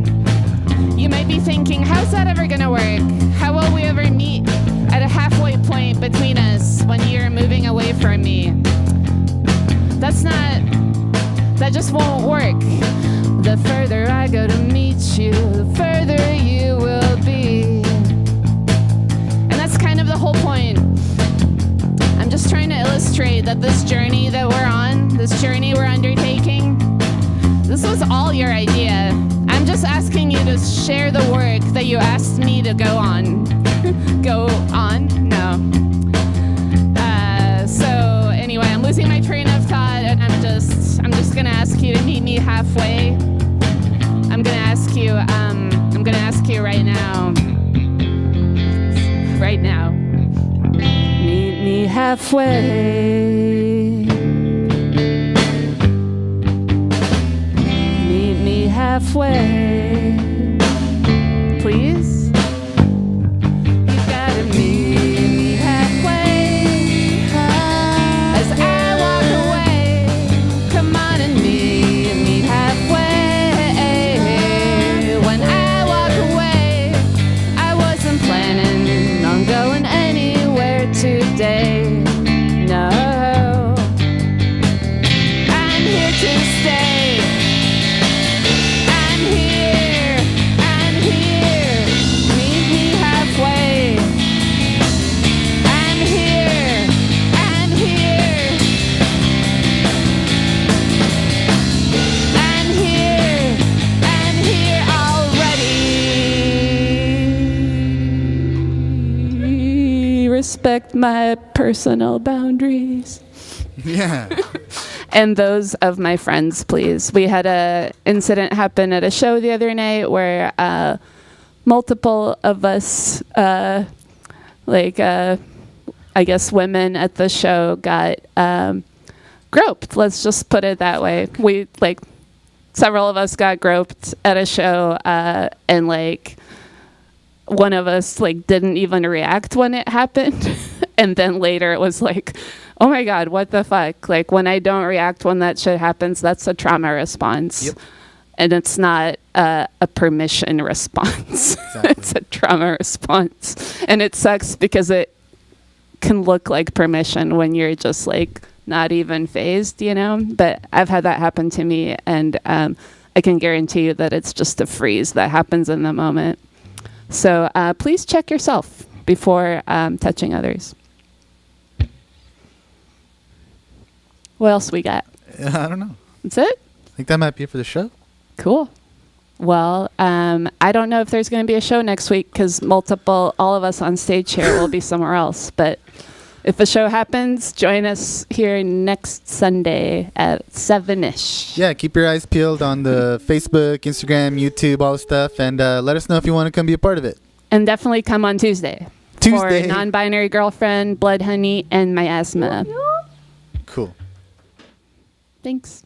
You might be thinking, how's that ever gonna work? How will we ever meet at a halfway point between us when you're moving away from me? That just won't work. The further I go to meet you, the further you will be. And that's kind of the whole point. I'm just trying to illustrate that this journey that we're on, this journey we're undertaking, this was all your idea. I'm just asking you to share the work that you asked me to go on. Go on? No. So anyway, I'm losing my train of thought, and I'm just gonna ask you to meet me halfway. I'm gonna ask you right now. Right now. Meet me halfway. Meet me halfway. Please? You gotta meet me halfway. As I walk away, come on and meet me halfway. When I walk away, I wasn't planning on going anywhere today. No, I'm here to stay. I'm here. Meet me halfway. I'm here. I'm here already. Respect my personal boundaries. Yeah. And those of my friends, please. We had a incident happen at a show the other night where multiple of us, I guess women at the show got groped. Let's just put it that way. Several of us got groped at a show, and one of us didn't even react when it happened. And then later it was like, oh my God, what the fuck? Like when I don't react when that shit happens, that's a trauma response. Yep. And it's not a permission response. Exactly. It's a trauma response. And it sucks because it can look like permission when you're just like not even phased, you know? But I've had that happen to me, and I can guarantee you that it's just a freeze that happens in the moment. So please check yourself before touching others. What else we got? I don't know. That's it? I think that might be it for the show. Cool. Well, I don't know if there's going to be a show next week because all of us on stage here will be somewhere else. But if a show happens, join us here next Sunday at 7-ish. Yeah, keep your eyes peeled on the Facebook, Instagram, YouTube, all the stuff, and let us know if you want to come be a part of it. And definitely come on Tuesday. Tuesday. For Non-Binary Girlfriend, Blood Honey, and My Asthma. Cool. Thanks.